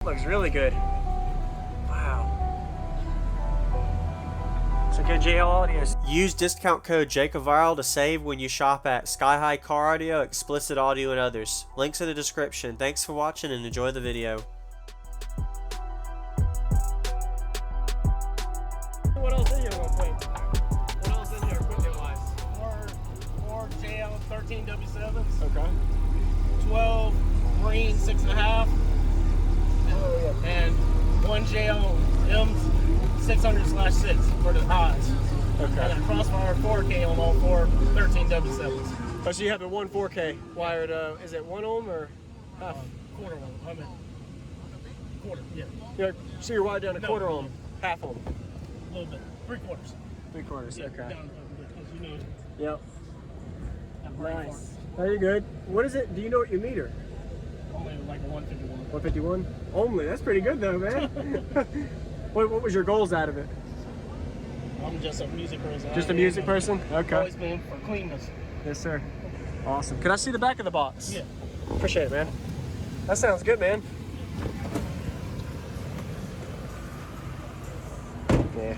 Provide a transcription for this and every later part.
Looks really good. Wow. It's a good JL audio. Use discount code JACOVIRAL to save when you shop at Sky High Car Audio, Explicit Audio, and others. Links in the description. Thanks for watching and enjoy the video. What else in here real quick? What else in here equipment wise? Four JL 13W7s. Okay. 12 green 6.5. Oh, yeah. And one JL M 600/6 for the highs. Okay. And a crossfire 4K on all four 13W7s. Oh, so you have the one 4K wired, is it 1 ohm or half? Quarter ohm. I mean, quarter, yeah. So you're wired down to quarter ohm, half ohm? A little bit. 3/4. 3/4, yeah, okay. Down, you know, yep. Nice. Very good. What is it? Do you know what you meter? Only like a 151. 151? Only? That's pretty good though, man. What was your goals out of it? I'm just a music person. Just a music person? Okay. Always been for cleanness. Yes, sir. Awesome. Can I see the back of the box? Yeah. Appreciate it, man. That sounds good, man. Yeah.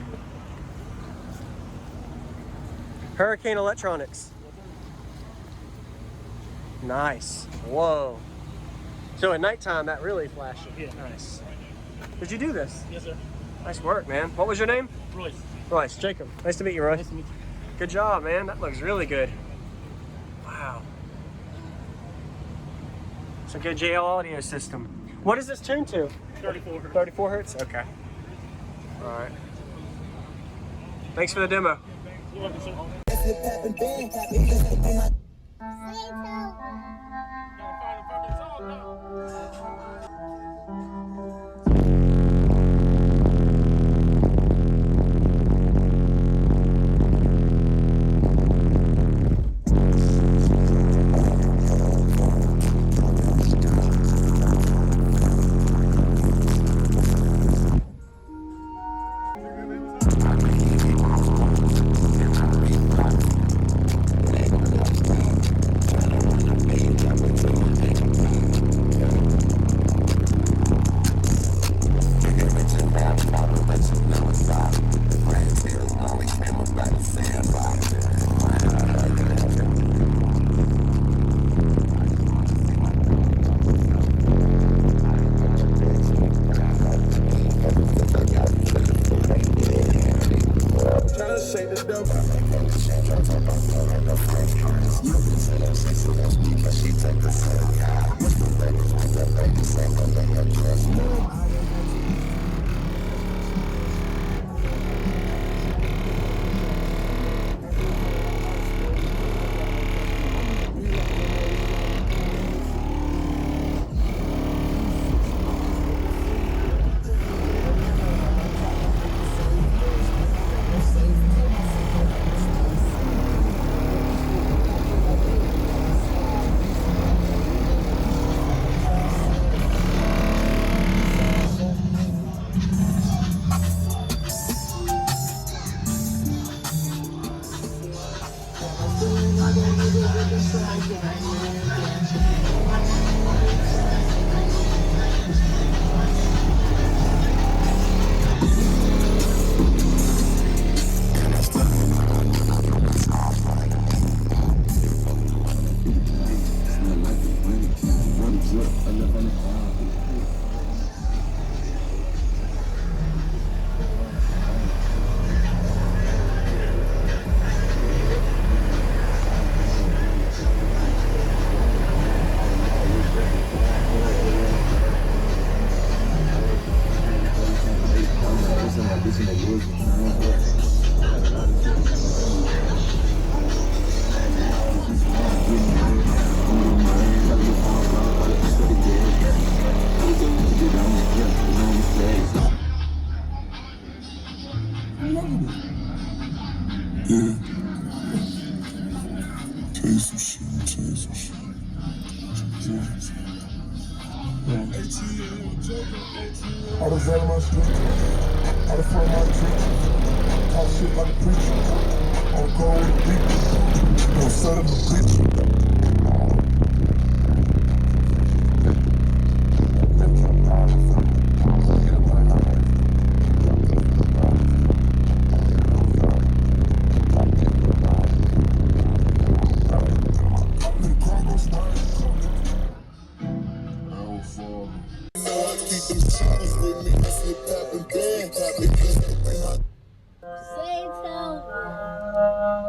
Hurricane Electronics. Nice. Whoa. So at nighttime, that really flashes. Yeah. Nice. Did you do this? Yes, sir. Nice work, man. What was your name? Royce. Royce. Jacob. Nice to meet you, Royce. Nice to meet you. Good job, man. That looks really good. Wow. It's a good JL audio system. What is this tuned to? 34 hertz. 34 hertz? Okay. All right. Thanks for the demo. You're welcome, sir. All the vet on my street, all the front of my tree, talk shit like a preacher, on cold with a beat, no set up the bitch. them chains with me, I slip up and bed. They just to bring my Say so.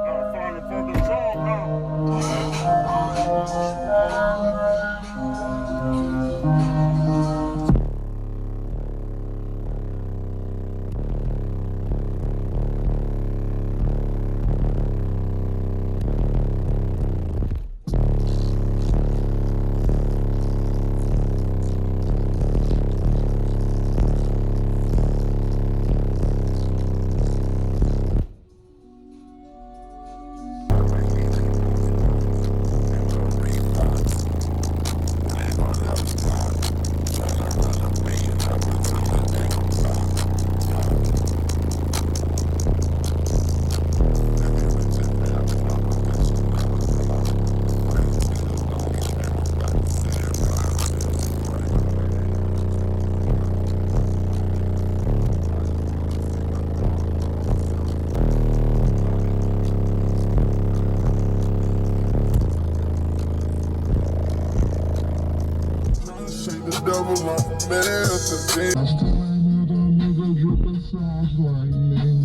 Gotta find a fucking song now. double my man today. I still ain't had a nigga dripping sauce like me.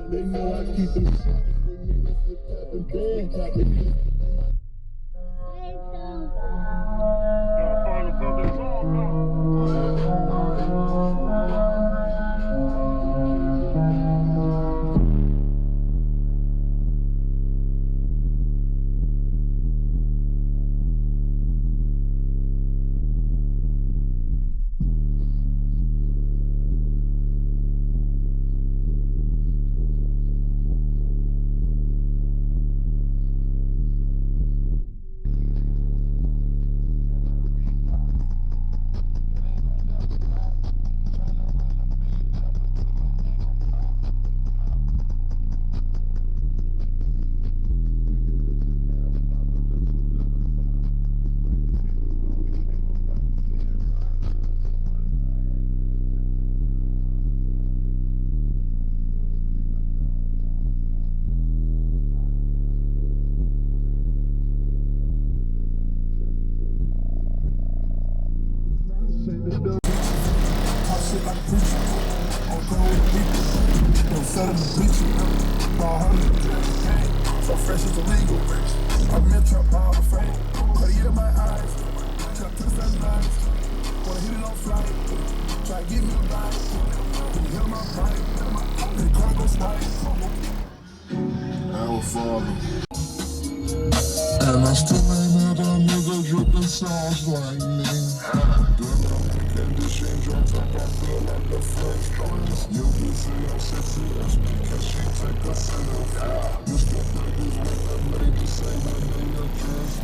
They know I keep them songs with me, that's the top and band. Say so. Gotta find a fucking song now. Shit like a preacher, on cold people, don't set in the bleacher, ball hundred, so fresh as a legal, I'm in trap all the fame, but yeah, my eyes, trap to the sunrise, wanna hit it on flight, try to give me a bite, can you hear my pipe, the car goes white, our father. And I still ain't had a nigga dripping sauce like me. Condition dropped up, I feel like the first choice. You can see how sexy I speak, cause she take a selfie. You still niggas with that lady say my nigga just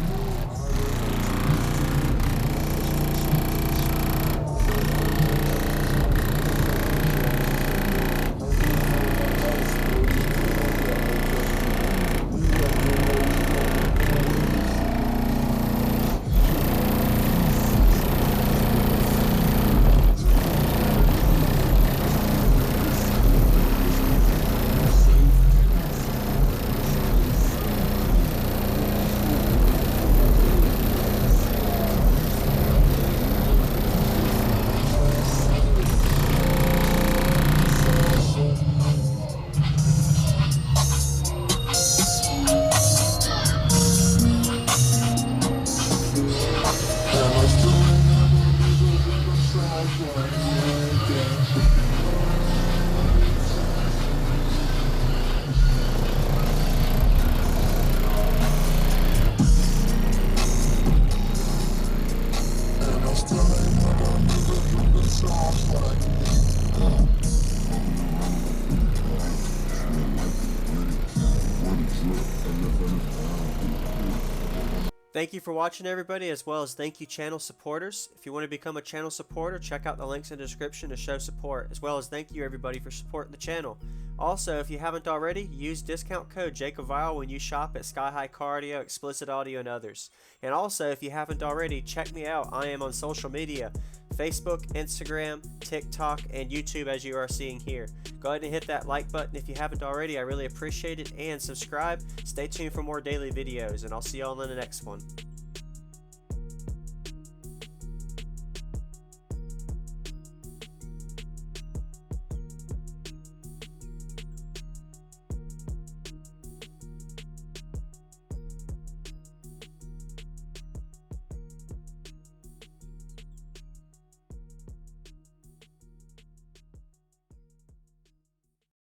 Thank you for watching, everybody, as well as thank you channel supporters. If you want to become a channel supporter, check out the links in the description to show support, as well as thank you everybody for supporting the channel. Also, if you haven't already, use discount code JACOBVILE when you shop at Sky High Cardio, Explicit Audio, and others. And also, if you haven't already, check me out. I am on social media, Facebook, Instagram, TikTok, and YouTube, as you are seeing here. Go ahead and hit that like button if you haven't already. I really appreciate it. And subscribe. Stay tuned for more daily videos, and I'll see y'all in the next one.